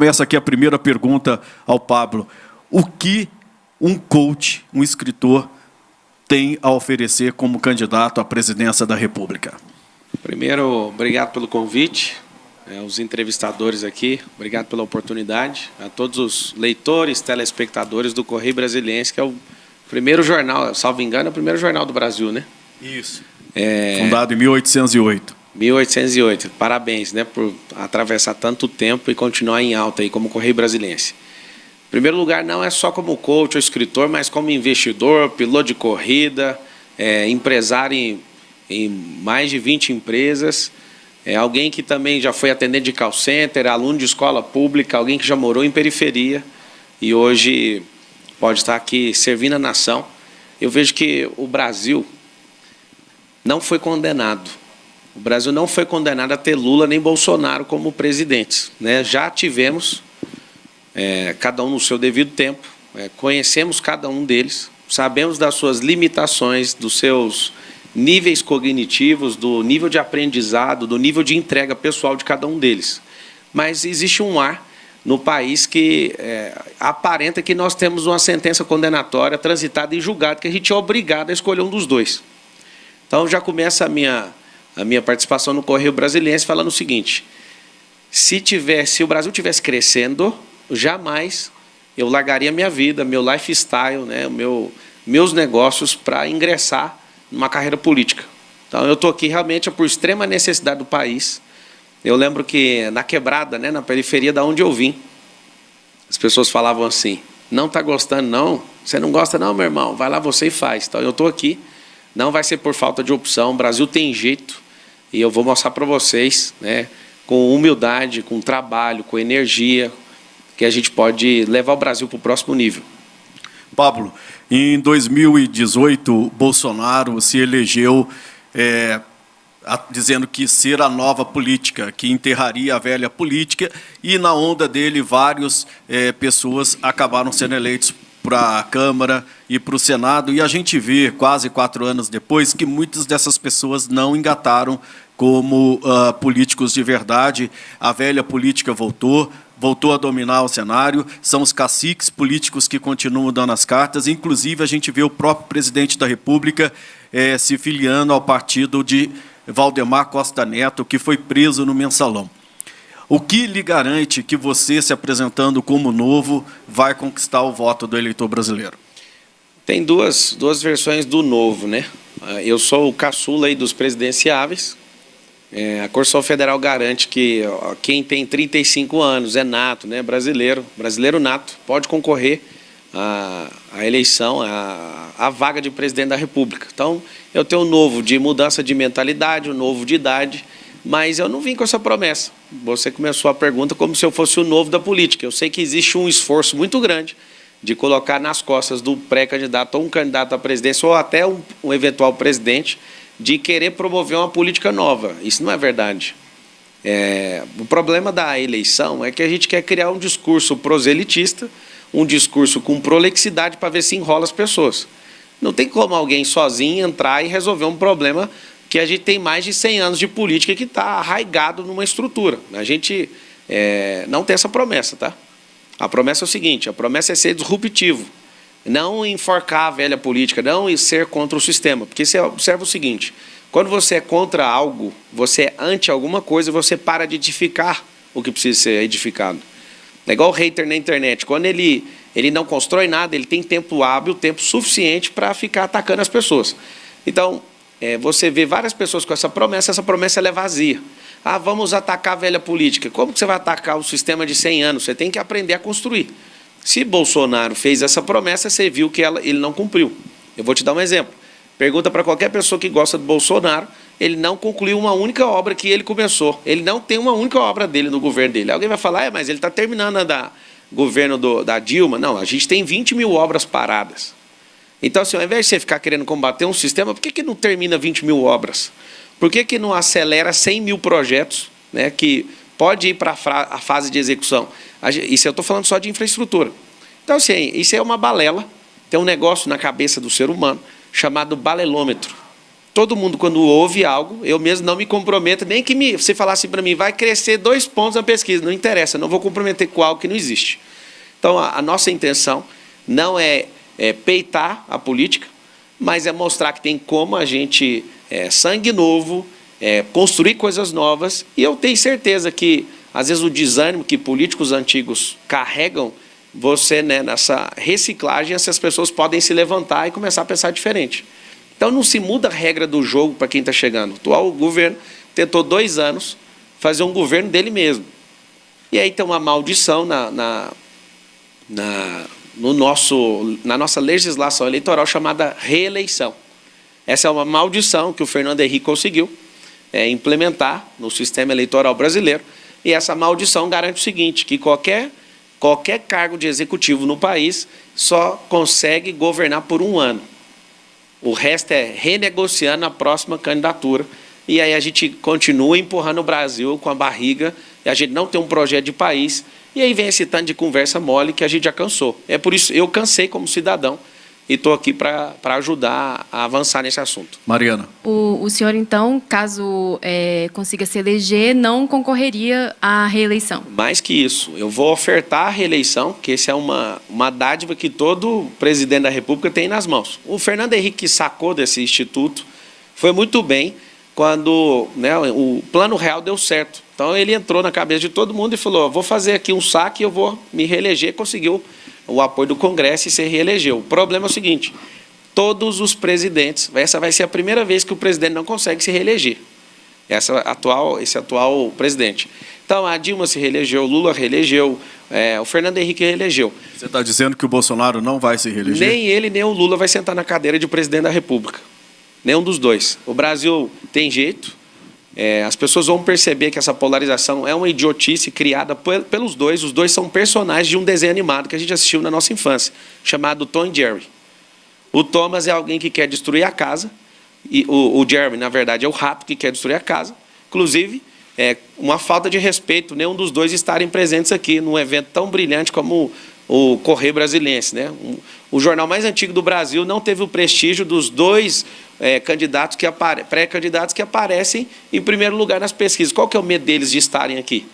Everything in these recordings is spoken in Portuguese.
Começa aqui a primeira pergunta ao Pablo. O que um coach, um escritor, tem a oferecer como candidato à presidência da República? Primeiro, obrigado pelo convite, aos entrevistadores aqui, obrigado pela oportunidade, a todos os leitores, telespectadores do Correio Brasiliense, que é o primeiro jornal, salvo engano, é o primeiro jornal do Brasil, né? Isso. Fundado em 1808. 1808. Parabéns, né, por atravessar tanto tempo e continuar em alta aí como Correio Brasiliense. Em primeiro lugar, não é só como coach ou escritor, mas como investidor, piloto de corrida, empresário em mais de 20 empresas, alguém que também já foi atendente de call center, aluno de escola pública, alguém que já morou em periferia e hoje pode estar aqui servindo a nação. Eu vejo que o Brasil não foi condenado. O Brasil não foi condenado a ter Lula nem Bolsonaro como presidentes, né? Já tivemos, cada um no seu devido tempo, conhecemos cada um deles, sabemos das suas limitações, dos seus níveis cognitivos, do nível de aprendizado, do nível de entrega pessoal de cada um deles. Mas existe um ar no país que aparenta que nós temos uma sentença condenatória transitada em julgado, que a gente é obrigado a escolher um dos dois. Então, já começa a minha participação no Correio Brasiliense falando o seguinte: se o Brasil tivesse crescendo, jamais eu largaria minha vida, meu lifestyle, né, meus negócios para ingressar numa carreira política. Então, eu estou aqui realmente por extrema necessidade do país. Eu lembro que na quebrada, né, na periferia da onde eu vim, as pessoas falavam assim: não está gostando não? Você não gosta não, meu irmão? Vai lá você e faz. Então, eu estou aqui, não vai ser por falta de opção, o Brasil tem jeito, e eu vou mostrar para vocês, né, com humildade, com trabalho, com energia, que a gente pode levar o Brasil para o próximo nível. Pablo, em 2018, Bolsonaro se elegeu dizendo que ser a nova política, que enterraria a velha política, e na onda dele várias pessoas acabaram sendo eleitos para a Câmara e para o Senado, e a gente vê, quase 4 anos depois, que muitas dessas pessoas não engataram como políticos de verdade. A velha política voltou a dominar o cenário, são os caciques políticos que continuam dando as cartas, inclusive a gente vê o próprio presidente da República se filiando ao partido de Valdemar Costa Neto, que foi preso no Mensalão. O que lhe garante que você, se apresentando como novo, vai conquistar o voto do eleitor brasileiro? Tem duas versões do novo, né? Eu sou o caçula aí dos presidenciáveis. A Constituição Federal garante que quem tem 35 anos é nato, né, brasileiro nato, pode concorrer à eleição, à vaga de presidente da República. Então, eu tenho um novo de mudança de mentalidade, um novo de idade, mas eu não vim com essa promessa. Você começou a pergunta como se eu fosse o novo da política. Eu sei que existe um esforço muito grande de colocar nas costas do pré-candidato ou um candidato à presidência ou até um eventual presidente de querer promover uma política nova. Isso não é verdade. O problema da eleição é que a gente quer criar um discurso proselitista, um discurso com prolixidade para ver se enrola as pessoas. Não tem como alguém sozinho entrar e resolver um problema que a gente tem mais de 100 anos de política que está arraigado numa estrutura. A gente não tem essa promessa, tá? A promessa é o seguinte: a promessa é ser disruptivo, não enforcar a velha política, não ser contra o sistema. Porque você observa o seguinte: quando você é contra algo, você é anti alguma coisa, você para de edificar o que precisa ser edificado. É igual o hater na internet. Quando ele não constrói nada, ele tem tempo hábil, tempo suficiente para ficar atacando as pessoas. Então, você vê várias pessoas com essa promessa ela é vazia. Ah, vamos atacar a velha política. Como que você vai atacar o sistema de 100 anos? Você tem que aprender a construir. Se Bolsonaro fez essa promessa, você viu que ele não cumpriu. Eu vou te dar um exemplo. Pergunta para qualquer pessoa que gosta do Bolsonaro, ele não concluiu uma única obra que ele começou. Ele não tem uma única obra dele no governo dele. Alguém vai falar, mas ele está terminando a governo da Dilma. Não, a gente tem 20 mil obras paradas. Então, assim, ao invés de você ficar querendo combater um sistema, por que não termina 20 mil obras? Por que não acelera 100 mil projetos, né, que pode ir para a fase de execução? Isso eu estou falando só de infraestrutura. Então, assim, isso é uma balela. Tem um negócio na cabeça do ser humano chamado balelômetro. todo mundo, quando ouve algo, eu mesmo não me comprometo, nem que você falasse para mim, vai crescer 2 pontos na pesquisa, não interessa, eu não vou comprometer com algo que não existe. Então, a nossa intenção não é peitar a política, mas é mostrar que tem como a gente, sangue novo, construir coisas novas, e eu tenho certeza que, às vezes, o desânimo que políticos antigos carregam, você, né, nessa reciclagem, essas pessoas podem se levantar e começar a pensar diferente. Então, não se muda a regra do jogo para quem está chegando. O atual governo tentou 2 anos fazer um governo dele mesmo. E aí tem uma maldição na nossa legislação eleitoral chamada reeleição. Essa é uma maldição que o Fernando Henrique conseguiu implementar no sistema eleitoral brasileiro. E essa maldição garante o seguinte, que qualquer cargo de executivo no país só consegue governar por 1 ano. O resto é renegociando a próxima candidatura. E aí a gente continua empurrando o Brasil com a barriga, e a gente não tem um projeto de país. E aí vem esse tanto de conversa mole que a gente já cansou. É por isso eu cansei como cidadão e estou aqui para ajudar a avançar nesse assunto. Mariana. O senhor, então, caso consiga se eleger, não concorreria à reeleição? Mais que isso, eu vou ofertar a reeleição, que essa é uma dádiva que todo presidente da República tem nas mãos. O Fernando Henrique, que sacou desse instituto, foi muito bem quando, né, o Plano Real deu certo. Então, ele entrou na cabeça de todo mundo e falou, vou fazer aqui um saque e eu vou me reeleger. Conseguiu o apoio do Congresso e se reelegeu. O problema é o seguinte, todos os presidentes, essa vai ser a primeira vez que o presidente não consegue se reeleger, esse atual presidente. Então, a Dilma se reelegeu, o Lula reelegeu, o Fernando Henrique reelegeu. Você está dizendo que o Bolsonaro não vai se reeleger? Nem ele, nem o Lula vai sentar na cadeira de presidente da República. Nenhum dos dois. O Brasil tem jeito, as pessoas vão perceber que essa polarização é uma idiotice criada pelos dois. Os dois são personagens de um desenho animado que a gente assistiu na nossa infância, chamado Tom e Jerry. O Thomas é alguém que quer destruir a casa, e o Jerry, na verdade, é o rato que quer destruir a casa. Inclusive, é uma falta de respeito nenhum dos dois estarem presentes aqui num evento tão brilhante como o Correio Brasiliense, né? O jornal mais antigo do Brasil não teve o prestígio dos 2 pré-candidatos que aparecem em primeiro lugar nas pesquisas. Qual que é o medo deles de estarem aqui?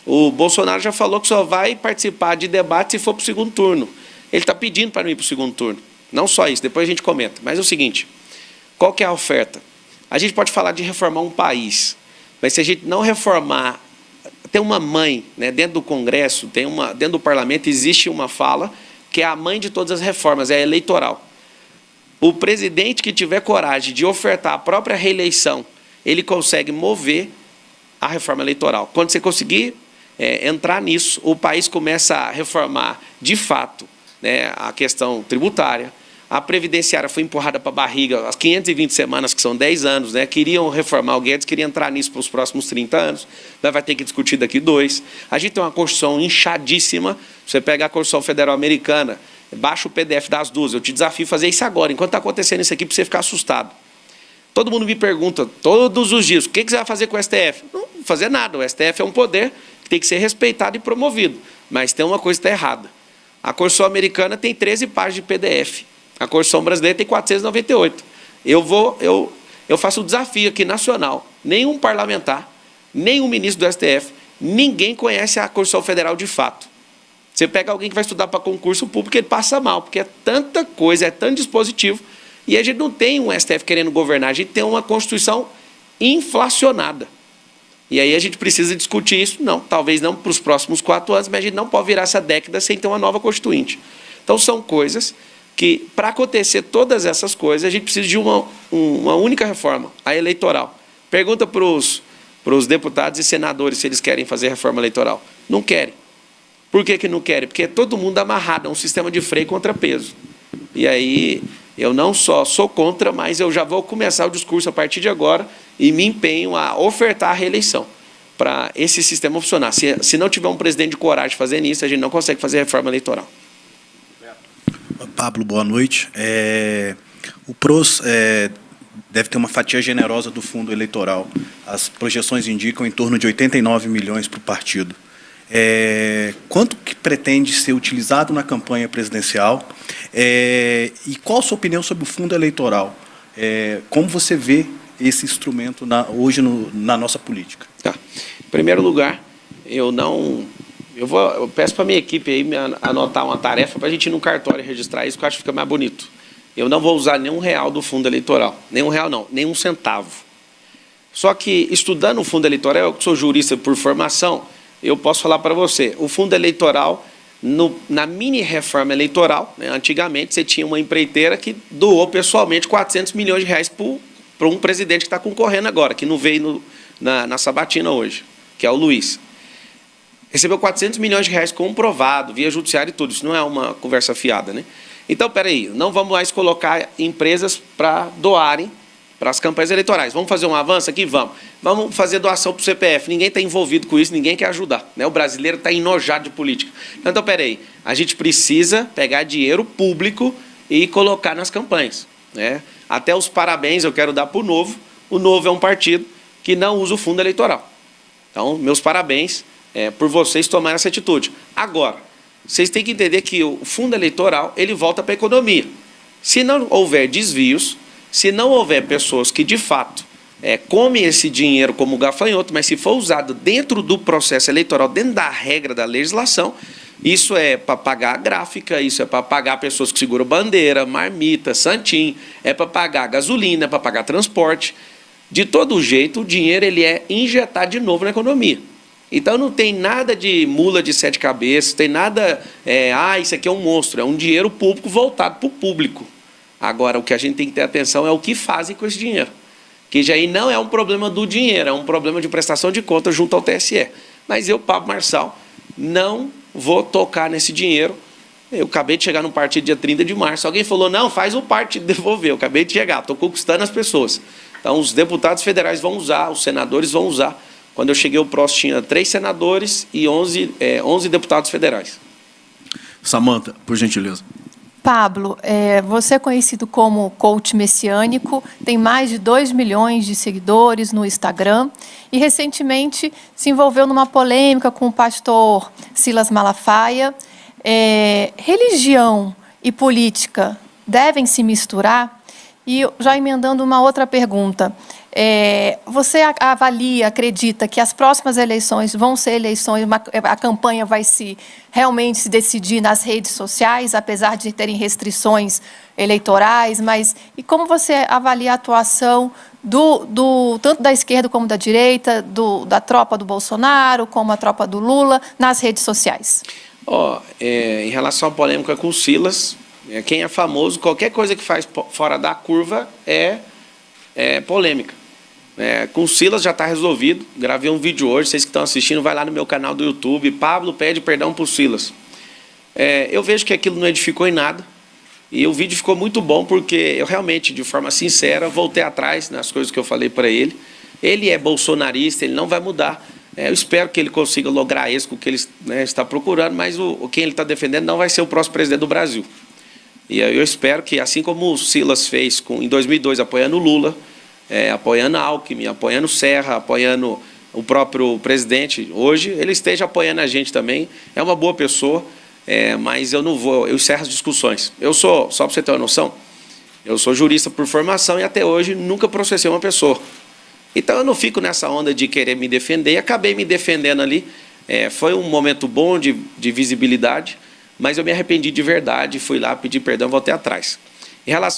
O Bolsonaro já falou que só vai participar de debate se for para o 2º turno. Ele está pedindo para não ir para o 2º turno. Não só isso, depois a gente comenta. Mas é o seguinte, qual que é a oferta? A gente pode falar de reformar um país, mas se a gente não reformar, tem uma mãe, né, dentro do Congresso, dentro do Parlamento, existe uma fala que é a mãe de todas as reformas, é a eleitoral. O presidente que tiver coragem de ofertar a própria reeleição, ele consegue mover a reforma eleitoral. Quando você conseguir entrar nisso, o país começa a reformar, de fato, né, a questão tributária. A previdenciária foi empurrada para a barriga, as 520 semanas, que são 10 anos, né, queriam reformar, o Guedes queria entrar nisso para os próximos 30 anos, nós vai ter que discutir daqui 2. A gente tem uma Constituição inchadíssima, você pega a Constituição Federal Americana, baixa o PDF das 2, eu te desafio a fazer isso agora, enquanto está acontecendo isso aqui, para você ficar assustado. Todo mundo me pergunta, todos os dias, o que você vai fazer com o STF? Não vou fazer nada, o STF é um poder que tem que ser respeitado e promovido, mas tem uma coisa que está errada. A Constituição Americana tem 13 páginas de PDF, a Constituição Brasileira tem 498. Eu faço um desafio aqui nacional, nenhum parlamentar, nenhum ministro do STF, ninguém conhece a Constituição Federal de fato. Você pega alguém que vai estudar para concurso público, ele passa mal, porque é tanta coisa, é tanto dispositivo, e a gente não tem um STF querendo governar, a gente tem uma Constituição inflacionada. E aí a gente precisa discutir isso, não, talvez não para os próximos 4 anos, mas a gente não pode virar essa década sem ter uma nova Constituinte. Então são coisas que, para acontecer todas essas coisas, a gente precisa de uma única reforma, a eleitoral. Pergunta para os deputados e senadores se eles querem fazer reforma eleitoral. Não querem. Por que não querem? Porque é todo mundo amarrado, é um sistema de freio contra peso. E aí, eu não só sou contra, mas eu já vou começar o discurso a partir de agora e me empenho a ofertar a reeleição para esse sistema funcionar. Se não tiver um presidente de coragem de fazer isso, a gente não consegue fazer reforma eleitoral. Pablo, boa noite. O PROS deve ter uma fatia generosa do fundo eleitoral. As projeções indicam em torno de 89 milhões para o partido. Quanto que pretende ser utilizado na campanha presidencial? E qual a sua opinião sobre o fundo eleitoral? Como você vê esse instrumento hoje na nossa política? Tá. Em primeiro lugar, eu peço para a minha equipe aí anotar uma tarefa para a gente ir no cartório e registrar isso, que eu acho que fica mais bonito. Eu não vou usar nenhum real do fundo eleitoral. Nenhum real não, nenhum centavo. Só que, estudando o fundo eleitoral, eu que sou jurista por formação, eu posso falar para você, o fundo eleitoral, na mini-reforma eleitoral, né, antigamente você tinha uma empreiteira que doou pessoalmente 400 milhões de reais para um presidente que está concorrendo agora, que não veio na sabatina hoje, que é o Luiz. Recebeu 400 milhões de reais comprovado, via judiciário e tudo. Isso não é uma conversa fiada, né? Então, peraí, não vamos mais colocar empresas para doarem para as campanhas eleitorais. Vamos fazer um avanço aqui? Vamos. Vamos fazer doação para o CPF. Ninguém está envolvido com isso, ninguém quer ajudar, né? O brasileiro está enojado de política. Então, peraí, a gente precisa pegar dinheiro público e colocar nas campanhas, né? Até os parabéns eu quero dar para o Novo. O Novo é um partido que não usa o fundo eleitoral. Então, meus parabéns por vocês tomarem essa atitude. Agora, vocês têm que entender que o fundo eleitoral ele volta para a economia. Se não houver desvios, se não houver pessoas que, de fato, comem esse dinheiro como gafanhoto, mas se for usado dentro do processo eleitoral, dentro da regra da legislação, isso é para pagar a gráfica, isso é para pagar pessoas que seguram bandeira, marmita, santinho, é para pagar gasolina, é para pagar transporte. De todo jeito, o dinheiro ele é injetado de novo na economia. Então não tem nada de mula de 7 cabeças, tem nada, isso aqui é um monstro, é um dinheiro público voltado para o público. Agora, o que a gente tem que ter atenção é o que fazem com esse dinheiro. Que já aí não é um problema do dinheiro, é um problema de prestação de contas junto ao TSE. Mas eu, Pablo Marçal, não vou tocar nesse dinheiro. Eu acabei de chegar no partido dia 30 de março. Alguém falou, não, faz o partido devolver. Eu acabei de chegar, estou conquistando as pessoas. Então, os deputados federais vão usar, os senadores vão usar. Quando eu cheguei, o PROS tinha 3 senadores e 11 deputados federais. Samanta, por gentileza. Pablo, você é conhecido como coach messiânico, tem mais de 2 milhões de seguidores no Instagram e recentemente se envolveu numa polêmica com o pastor Silas Malafaia. Religião e política devem se misturar? E já emendando uma outra pergunta, você avalia, acredita que as próximas eleições vão ser eleições, a campanha vai realmente se decidir nas redes sociais, apesar de terem restrições eleitorais, e como você avalia a atuação tanto da esquerda como da direita, da tropa do Bolsonaro, como a tropa do Lula, nas redes sociais? Em relação à polêmica com o Silas, quem é famoso, qualquer coisa que faz fora da curva é polêmica. Com o Silas já está resolvido. Gravei um vídeo hoje, vocês que estão assistindo, vai lá no meu canal do YouTube. Pablo pede perdão para o Silas. Eu vejo que aquilo não edificou em nada. E o vídeo ficou muito bom porque eu realmente, de forma sincera, voltei atrás nas coisas que eu falei para ele. Ele é bolsonarista, ele não vai mudar. Eu espero que ele consiga lograr isso, o que ele está procurando, mas quem ele está defendendo não vai ser o próximo presidente do Brasil. E eu espero que, assim como o Silas fez em 2002, apoiando o Lula, apoiando a Alckmin, apoiando o Serra, apoiando o próprio presidente, hoje ele esteja apoiando a gente também. É uma boa pessoa, mas eu encerro as discussões. Só para você ter uma noção, eu sou jurista por formação e até hoje nunca processei uma pessoa. Então eu não fico nessa onda de querer me defender e acabei me defendendo ali. Foi um momento bom de visibilidade, mas eu me arrependi de verdade, fui lá pedir perdão, voltei atrás. Em relação